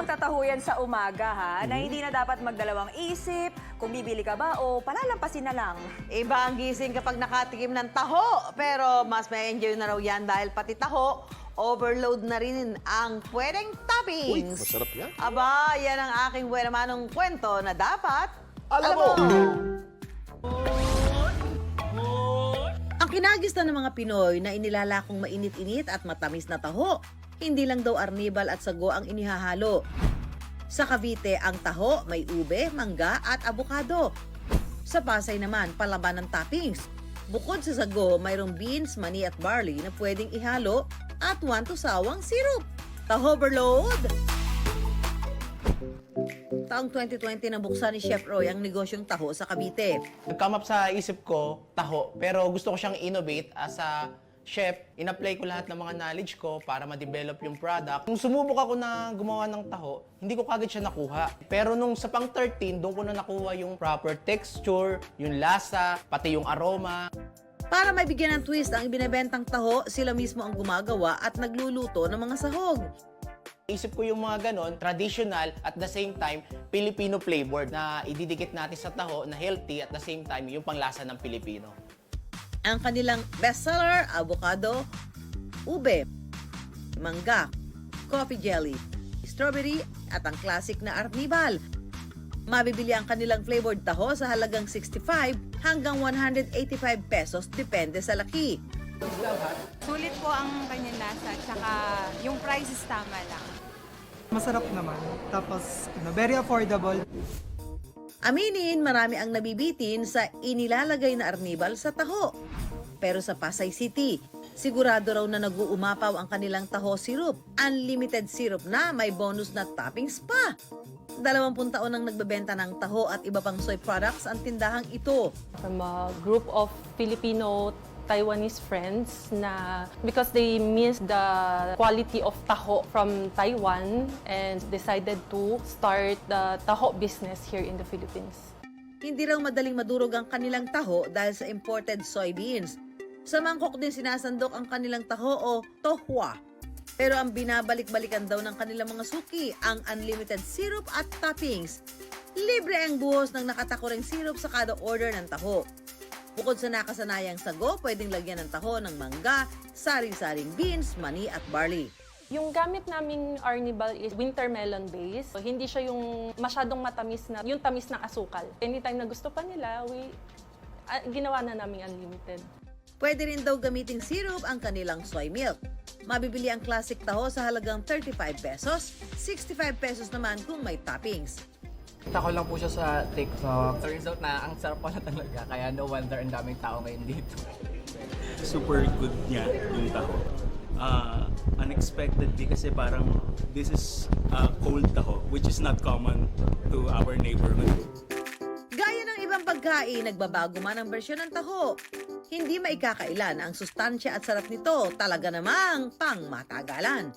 pagtataho yan sa umaga ha, na hindi na dapat magdalawang isip kung bibili ka ba o palalampasin na lang. Iba ang gising kapag nakatikim ng taho, pero mas may enjoy na raw yan dahil pati taho, overload na rin ang pwedeng toppings. Uy, masarap yan. Aba, yan ang aking buwanamanong kwento na dapat Alam mo! Ang kinagisnan ng mga Pinoy na inilalakong mainit-init at matamis na taho, hindi lang daw arnibal at sago ang inihahalo. Sa Cavite, ang taho may ube, mangga at abukado. Sa Pasay naman, palaban ng toppings. Bukod sa sago, mayroong beans, mani at barley na pwedeng ihalo at 1 to sawang syrup. Taho overload! Taong 2020 nang buksan ni Chef Roy ang negosyong taho sa Cavite. Nag-come up sa isip ko, taho, pero gusto ko siyang innovate as a chef. In-apply ko lahat ng mga knowledge ko para ma-develop yung product. Nung sumubok ako na gumawa ng taho, hindi ko kagad siya nakuha. Pero nung sa pang 13, doon ko na nakuha yung proper texture, yung lasa, pati yung aroma. Para maibigyan ng twist ang ibinebentang taho, sila mismo ang gumagawa at nagluluto ng mga sahog. Isip ko yung mga ganon, traditional at the same time, Filipino flavored na ididikit natin sa taho na healthy at the same time yung panglasa ng Pilipino. Ang kanilang bestseller, avocado, ube, mangga, coffee jelly, strawberry at ang classic na arnibal. Mabibili ang kanilang flavored taho sa halagang 65 hanggang 185 pesos depende sa laki. Sulit po ang kanyang lasa, tsaka yung price is tama lang. Masarap naman. Tapos, very affordable. Aminin, marami ang nabibitin sa inilalagay na arnibal sa taho. Pero sa Pasay City, sigurado raw na nag-uumapaw ang kanilang taho syrup. Unlimited syrup na may bonus na toppings pa. 20 taon nang nagbebenta ng taho at iba pang soy products ang tindahang ito. From a group of Filipino Taiwanese friends na because they miss the quality of taho from Taiwan and decided to start the taho business here in the Philippines. Hindi raw madaling madurog ang kanilang taho dahil sa imported soybeans. Sa mangkok din sinasandok ang kanilang taho o tohua. Pero ang binabalik-balikan daw ng kanilang mga suki ang unlimited syrup at toppings. Libre ang buhos ng nakatakoreng syrup sa kada order ng taho. Bukod sa nakasanayang sago, pwedeng lagyan ng taho ng mangga, sari-saring beans, mani at barley. Yung gamit naming arnibal is winter melon base. So, hindi siya yung masyadong matamis na, yung tamis ng asukal. Anytime na gusto pa nila, ginawa na namin unlimited. Pwede rin daw gamiting syrup ang kanilang soy milk. Mabibili ang classic taho sa halagang 35 pesos, 65 pesos naman kung may toppings. Kita ko lang po siya sa TikTok. Turns out na ang sarap pala talaga. Kaya no wonder ang daming tao ngayon dito. Super good niya yung taho. Unexpectedly kasi parang this is cold taho which is not common to our neighborhood. Gaya ng ibang pagkain, nagbabago man ang bersyon ng taho. Hindi maikakailan ang sustansya at sarap nito, talaga namang pangmatagalan.